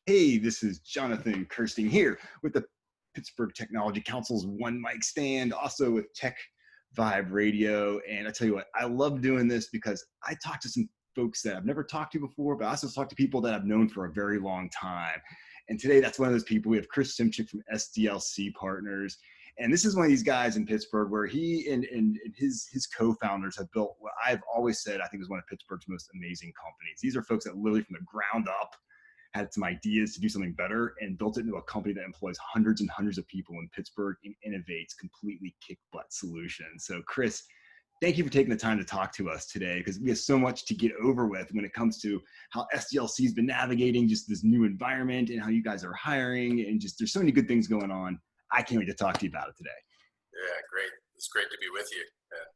Hey, this is Jonathan Kirsting here with the Pittsburgh Technology Council's One Mic Stand, also with Tech Vibe Radio. And I tell you what, I love doing this because I talk to some folks that I've never talked to before, but I also talk to people that I've known for a very long time. And today, that's one of those people. We have Chris Simchick from SDLC Partners. And this is one of these guys in Pittsburgh where he and his co-founders have built what I've always said I think is one of Pittsburgh's most amazing companies. These are folks that literally from the ground up had some ideas to do something better and built it into a company that employs hundreds and hundreds of people in Pittsburgh and innovates completely kick butt solutions. So Chris, thank you for taking the time to talk to us today, because we have so much to get over with when it comes to how SDLC has been navigating just this new environment and how you guys are hiring, and just there's so many good things going on. I can't wait to talk to you about it today. Yeah, great. It's great to be with you. And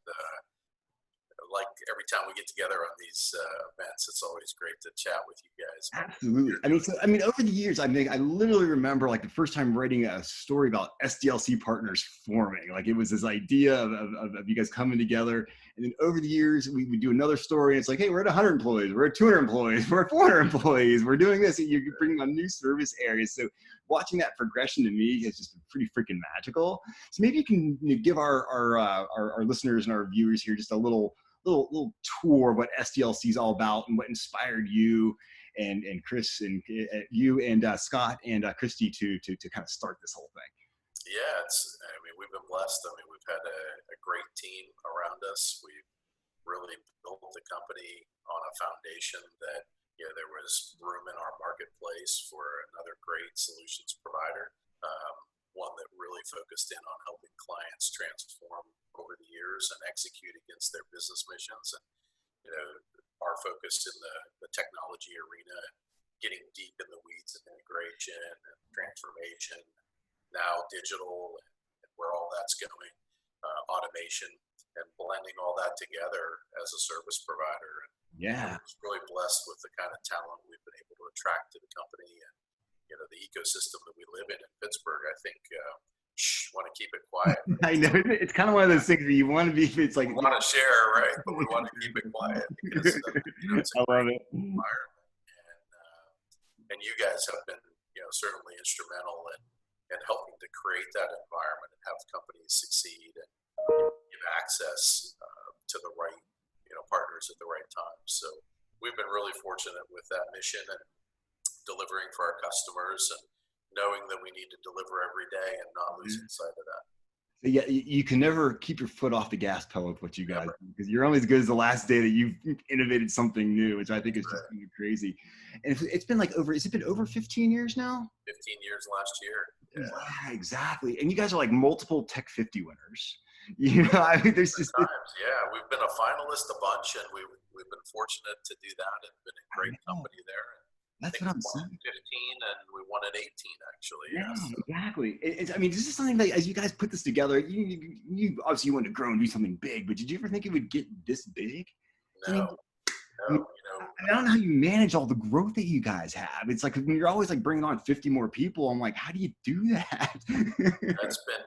like every time we get together on these events, it's always great to chat with you guys. Absolutely. I mean, over the years, I literally remember like the first time writing a story about SDLC Partners forming. Like it was this idea of you guys coming together. And then over the years, we would do another story. And it's like, hey, we're at 100 employees. We're at 200 employees. We're at 400 employees. We're doing this. And you're bringing on new service areas. So watching that progression to me has just been pretty freaking magical. So maybe you can give our listeners and our viewers here just a little tour of what SDLC is all about and what inspired you and Chris and you and Scott and Christy to kind of start this whole thing. Yeah, we've been blessed. We've had a great team around us. We've really built the company on a foundation that, there was room in our marketplace for another great solutions provider. One that really focused in on helping clients transform over the years and execute against their business missions. And, our focus in the technology arena, getting deep in the weeds of integration and transformation, now digital and where all that's going, automation, and blending all that together as a service provider. Yeah. I was really blessed with the kind of talent we've been able to attract to the company, and the ecosystem that we live in Pittsburgh. I think want to keep it quiet. I know it's kind of one of those things where you want to be. It's like we want to share, right? But we want to keep it quiet because it's a great environment. And you guys have been, certainly instrumental in helping to create that environment and have companies succeed and give access to the right partners at the right time. So we've been really fortunate with that mission and delivering for our customers and knowing that we need to deliver every day and not losing sight of that. So yeah, you can never keep your foot off the gas pedal with what you guys do, because you're only as good as the last day that you've innovated something new, which I think is just crazy. And it's been has it been over 15 years now? 15 years last year. Yeah, exactly. And you guys are like multiple Tech 50 winners. There's just times, we've been a finalist a bunch, and we've been fortunate to do that and been a great company there. That's what I'm saying. 15 and we won at 18 actually. Yeah, exactly. This is something that as you guys put this together, you obviously wanted to grow and do something big, but did you ever think it would get this big? No. I don't know how you manage all the growth that you guys have. It's like when you're always like bringing on 50 more people, I'm like, how do you do that? That's been,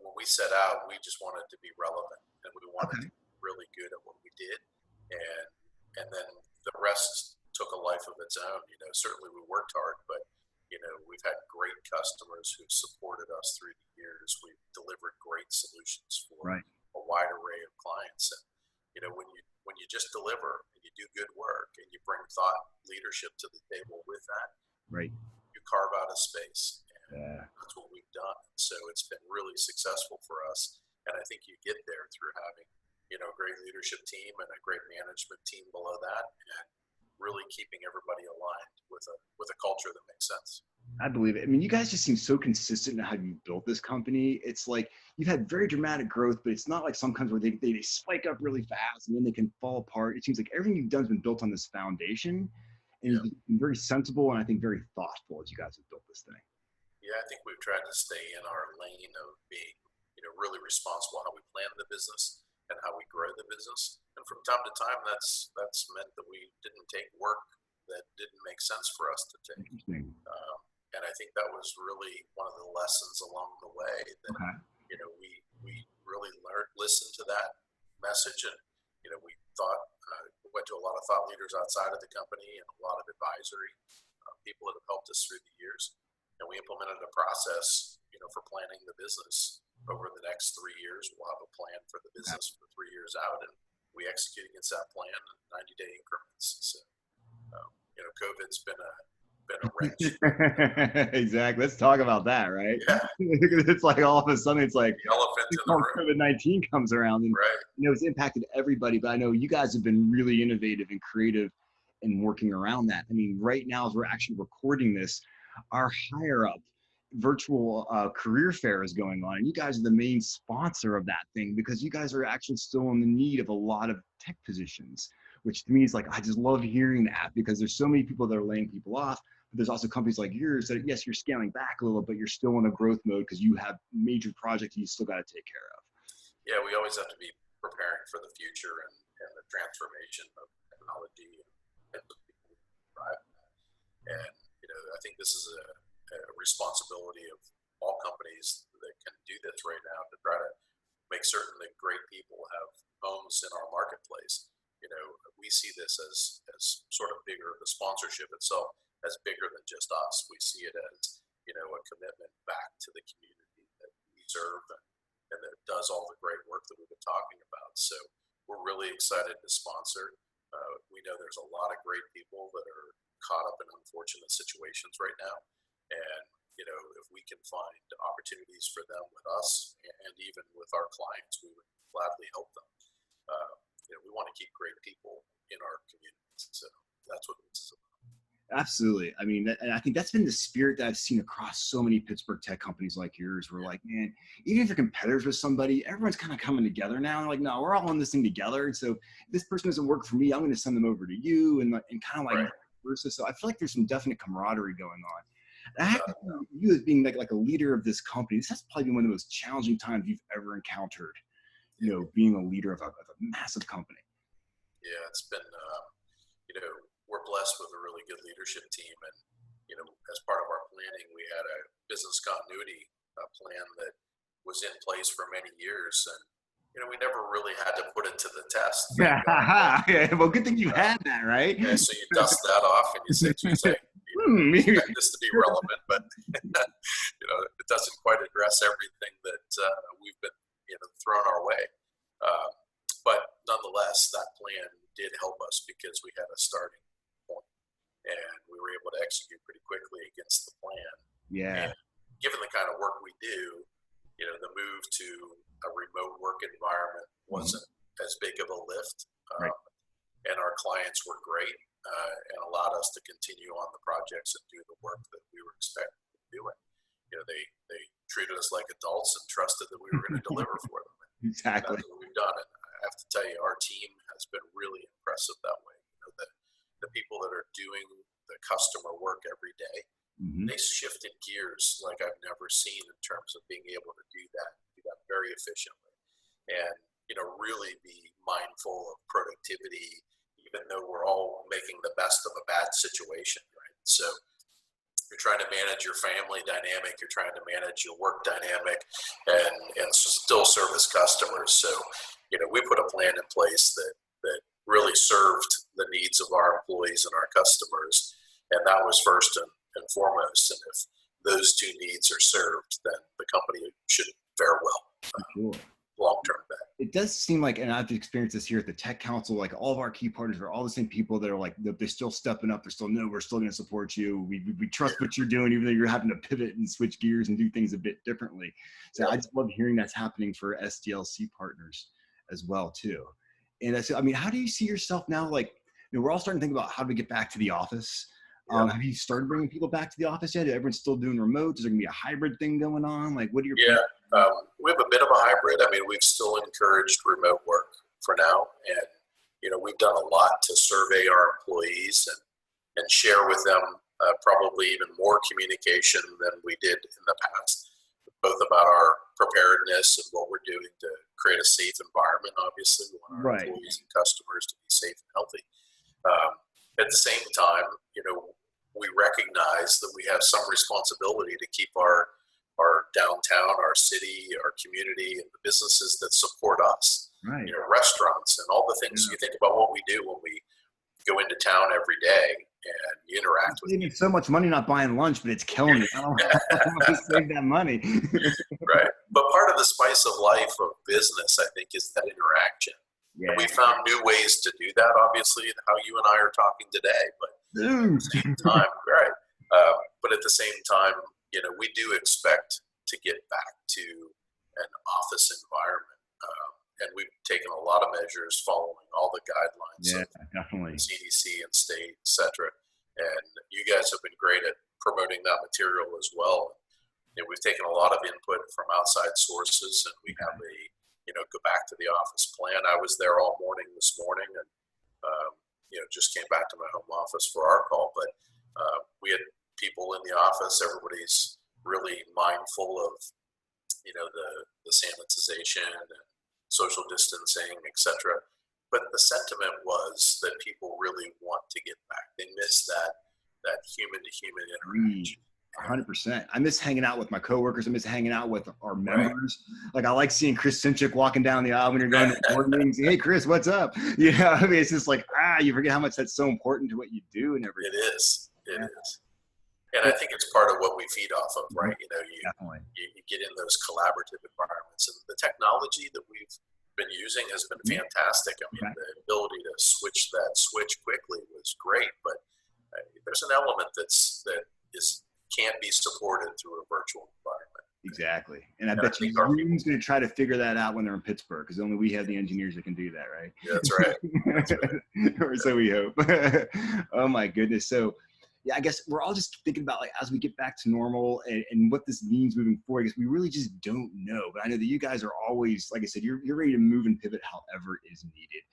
when we set out, we just wanted to be relevant, and we wanted to be really good at what we did. And then the rest took a life of its own. Certainly we worked hard, but we've had great customers who've supported us through the years. We've delivered great solutions for a wide array of clients. And when you just deliver and you do good work and you bring thought leadership to the table with that, you carve out a space. And that's what we've done. So it's been really successful for us. And I think you get there through having a great leadership team and a great management team below that, and really keeping everybody aligned with a culture that makes sense. I believe it. I mean, you guys just seem so consistent in how you built this company. It's like you've had very dramatic growth, but it's not like some companies where they spike up really fast and then they can fall apart. It seems like everything you've done has been built on this foundation, and it's been very sensible and I think very thoughtful as you guys have built this thing. Yeah, I think we've tried to stay in our lane of being, really responsible how we plan the business and how we grow the business. And from time to time, that's meant that we didn't take work that didn't make sense for us to take. And I think that was really one of the lessons along the way that, we really listened to that message. And, we went to a lot of thought leaders outside of the company and a lot of advisory people that have helped us through the years. And we implemented a process, for planning the business over the next 3 years. We'll have a plan for the business for 3 years out, and we execute against that plan in 90-day increments. So, COVID's been a wrench. Exactly. Let's talk about that, right? Yeah. It's like all of a sudden, it's like The elephant in the room. COVID-19 comes around, and right. It's impacted everybody. But I know you guys have been really innovative and creative in working around that. I mean, right now, as we're actually recording this, our higher up virtual career fair is going on, and you guys are the main sponsor of that thing because you guys are actually still in the need of a lot of tech positions, which to me is like, I just love hearing that because there's so many people that are laying people off, but there's also companies like yours that, yes, you're scaling back a little, but you're still in a growth mode because you have major projects you still got to take care of. Yeah, we always have to be preparing for the future and the transformation of technology and the people who drive that. And, I think this is a responsibility of all companies that can do this right now to try to make certain that great people have homes in our marketplace. We see this as sort of bigger, the sponsorship itself as bigger than just us. We see it as, a commitment back to the community that we serve and that does all the great work that we've been talking about. So we're really excited to sponsor. We know there's a lot of great people that are caught up in unfortunate situations right now. And, if we can find opportunities for them with us and even with our clients, we would gladly help them. We want to keep great people in our communities. So that's what this is about. Absolutely. I mean, and I think that's been the spirit that I've seen across so many Pittsburgh tech companies like yours. We're like, man, even if you're competitors with somebody, everyone's kind of coming together now. And like, no, we're all in this thing together. And so if this person doesn't work for me, I'm going to send them over to you and kind of like versa. So I feel like there's some definite camaraderie going on. And I have to tell you, as being like a leader of this company, this has probably been one of the most challenging times you've ever encountered, being a leader of a massive company. Yeah, it's been, we're blessed with a really good leadership team. And, as part of our planning, we had a business continuity plan that was in place for many years. And, we never really had to put it to the test. Yeah, well, good thing you had that, right? Yeah, so you dust that off and you say, geez, I expect this to be relevant, but, it doesn't quite address everything that we've been, thrown our way. But nonetheless, that plan did help us because we had a starting point and we were able to execute pretty quickly against the plan. Yeah. And given the kind of work we do, the move to a remote work environment wasn't as big of a lift. And our clients were great and allowed us to continue on the projects and do the work that we were expected to be doing. They treated us like adults and trusted that we were going to deliver for them. Exactly. That's what we've done. And I have to tell you, our team has been really impressive that way. The people that are doing the customer work every day, they shifted gears like I've never seen in terms of being able to do that very efficiently. And, really be mindful of productivity, even though we're all making the best of a bad situation, right? So you're trying to manage your family dynamic, you're trying to manage your work dynamic and still service customers. So, we put a plan in place that really served the needs of our employees and our customers. And that was first and foremost. And if those two needs are served, then the company should fare well. Long-term bet. It does seem like, and I've experienced this here at the Tech Council, like all of our key partners are all the same people that are like, they're still stepping up. They're still, no, we're still going to support you. We trust what you're doing, even though you're having to pivot and switch gears and do things a bit differently. So I just love hearing that's happening for SDLC Partners as well too. And I mean, how do you see yourself now? Like, we're all starting to think about how do we get back to the office. Have you started bringing people back to the office yet? Everyone's still doing remote? Is there going to be a hybrid thing going on? Like, what are your plans? We have a bit of a hybrid. I mean, we've still encouraged remote work for now. And, we've done a lot to survey our employees and share with them probably even more communication than we did in the past, both about our preparedness and what we're doing to create a safe environment. Obviously, we want our employees and customers to be safe and healthy. At the same time, we recognize that we have some responsibility to keep our downtown, our city, our community, and the businesses that support us, restaurants and all the things. You think about what we do when we go into town every day and you interact with saving people. so much money not buying lunch, but it's killing me. I don't want to save that money. Right. But part of the spice of life of business, I think, is that interaction. Yeah. And we found new ways to do that, obviously, how you and I are talking today. But at the same time, right. But at the same time, we do expect to get back to an office environment. And we've taken a lot of measures following all the guidelines of definitely. CDC and state, et cetera. And you guys have been great at promoting that material as well. We've taken a lot of input from outside sources, and we have a go back to the office plan. I was there all morning this morning, and just came back to my home office for our call. But we had people in the office. Everybody's really mindful of the sanitization and social distancing, et cetera. But the sentiment was that people really want to get back. They miss that human to human interaction. 100%. I miss hanging out with my coworkers. I miss hanging out with our members. Right. Like I like seeing Chris Simchick walking down the aisle when you're going to board meetings. Hey, Chris, what's up? It's just like, you forget how much that's so important to what you do and everything. It is. And I think it's part of what we feed off of, right? You get in those collaborative environments, and the technology that we've been using has been fantastic. I mean, the ability to switch quickly was great, but there's an element that can't be supported through a virtual environment. Exactly. And I bet you Zoom's going to try to figure that out when they're in Pittsburgh, because only we have the engineers that can do that, right? Yeah, that's right. That's right. Or so we hope. Oh my goodness. So I guess we're all just thinking about, like, as we get back to normal and what this means moving forward. I guess we really just don't know. But I know that you guys are always, like I said, you're ready to move and pivot however is needed.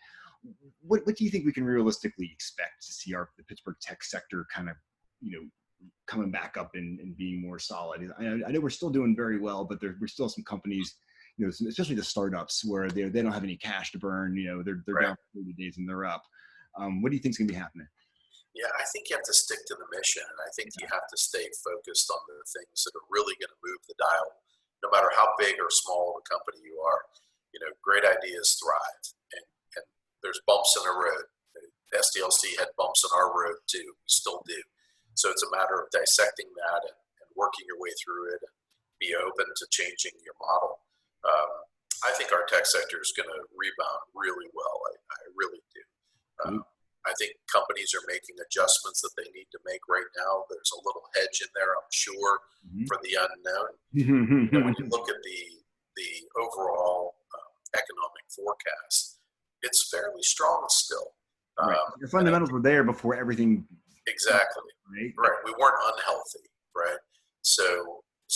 What do you think we can realistically expect to see the Pittsburgh tech sector kind of, coming back up and being more solid? I know we're still doing very well, but we're still some companies, especially the startups, where they don't have any cash to burn. They're right. down for 30 days and they're up. What do you think is going to be happening? Yeah, I think you have to stick to the mission, and I think you have to stay focused on the things that are really going to move the dial, no matter how big or small of a company you are. Great ideas thrive, and there's bumps in the road. SDLC had bumps in our road too. We still do. So it's a matter of dissecting that and working your way through it, and be open to changing your model. I think our tech sector is going to rebound really well. I really do. I think companies are making adjustments that they need to make right now. There's a little hedge in there, I'm sure, for the unknown. When you look at the overall economic forecast, it's fairly strong still. Right. The fundamentals were there before everything. Exactly. Right. We weren't unhealthy, right? So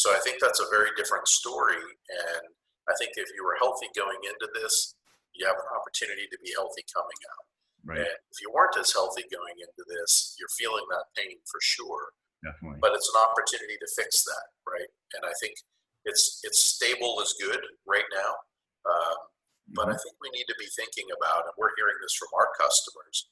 I think that's a very different story. And I think if you were healthy going into this, you have an opportunity to be healthy coming out. Right. And if you weren't as healthy going into this, you're feeling that pain for sure. Definitely. But it's an opportunity to fix that, right? And I think it's stable is good right now. But I think we need to be thinking about, and we're hearing this from our customers,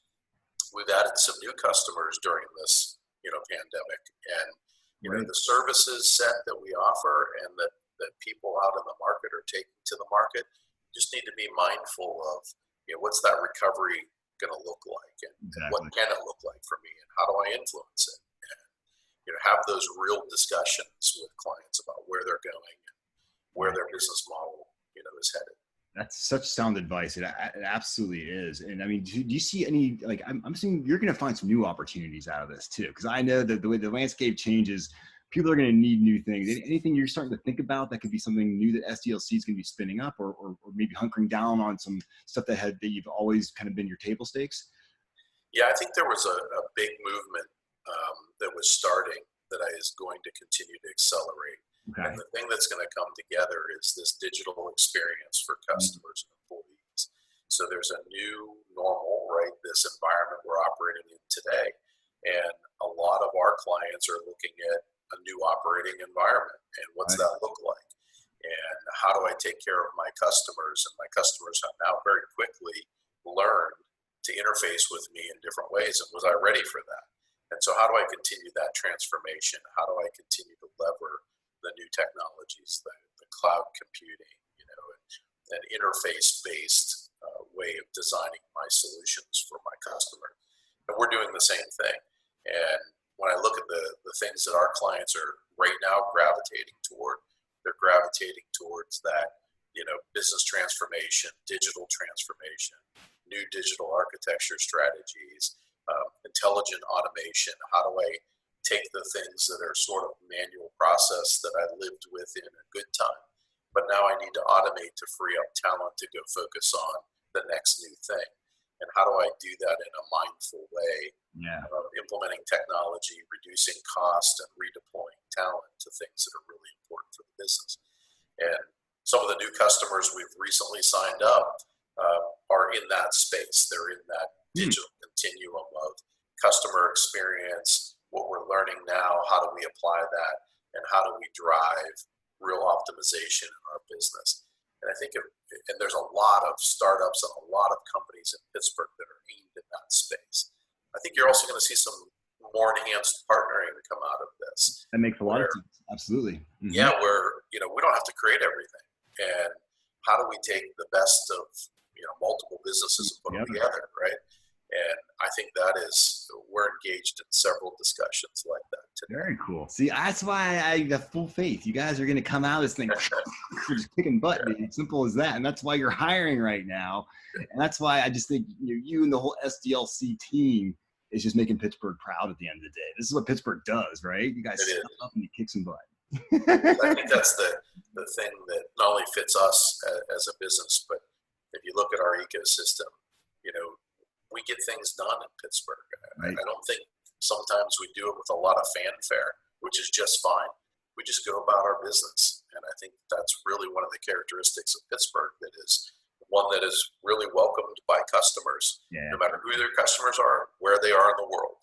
we've added some new customers during this, pandemic. And, the services set that we offer and that people out in the market are taking to the market, just need to be mindful of, what's that recovery going to look like, and what can it look like for me, and how do I influence it, and have those real discussions with clients about where they're going and where their business model is headed. That's such sound advice. It absolutely is. And I mean, do you see any, like, I'm assuming you're going to find some new opportunities out of this too, because I know that the way the landscape changes, people are going to need new things. Anything you're starting to think about that could be something new that SDLC is going to be spinning up, or maybe hunkering down on some stuff that you've always kind of been your table stakes? Yeah, I think there was a big movement that was starting that is going to continue to accelerate. Okay. And the thing that's going to come together is this digital experience for customers and employees. So there's a new normal, right? This environment we're operating in today. And a lot of our clients are looking at a new operating environment, and what's that look like, and how do I take care of my customers? And my customers have now very quickly learned to interface with me in different ways, and was I ready for that? And so how do I continue that transformation? How do I continue to lever the new technologies, the cloud computing, an interface-based way of designing my solutions for my customer? And we're doing the same thing. And when I look at the things that our clients are right now gravitating toward, they're gravitating towards that, business transformation, digital transformation, new digital architecture strategies, intelligent automation. How do I take the things that are sort of manual process that I lived with in a good time, but now I need to automate to free up talent to go focus on the next new thing? And how do I do that in a mindful way, implementing technology, reducing cost, and redeploying talent to things that are really important for the business? And some of the new customers we've recently signed up are in that space. They're in that digital continuum of customer experience, what we're learning now, how do we apply that, and how do we drive real optimization in our business? And I think, and there's a lot of startups and a lot of companies in Pittsburgh that are aimed in that space. I think you're also going to see some more enhanced partnering come out of this. That makes a lot of sense. Absolutely. Mm-hmm. Yeah, where, we don't have to create everything. And how do we take the best of, multiple businesses and put them together, right? And I think we're engaged in several discussions like that today. Very cool. See, that's why I got full faith. You guys are going to come out as things just kicking butt, man. Simple as that. And that's why you're hiring right now. And that's why I just think you and the whole SDLC team is just making Pittsburgh proud at the end of the day. This is what Pittsburgh does, right? You guys step up and you kick some butt. I think that's the thing that not only fits us as a business, but if you look at our ecosystem, we get things done in Pittsburgh. Right. I don't think sometimes we do it with a lot of fanfare, which is just fine. We just go about our business. And I think that's really one of the characteristics of Pittsburgh that is one that is really welcomed by customers, no matter who their customers are, where they are in the world.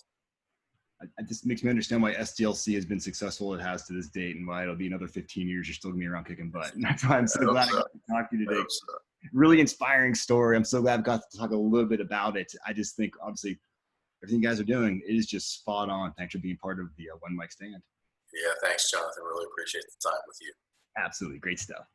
It just makes me understand why SDLC has been successful it has to this date, and why it'll be another 15 years you're still going to be around kicking butt. And that's why I'm so glad I got to talk to you today. Really inspiring story. I'm so glad I've got to talk a little bit about it. I just think, obviously, everything you guys are doing is just spot on. Thanks for being part of the One Mic Stand. Yeah, thanks, Jonathan. Really appreciate the time with you. Absolutely. Great stuff.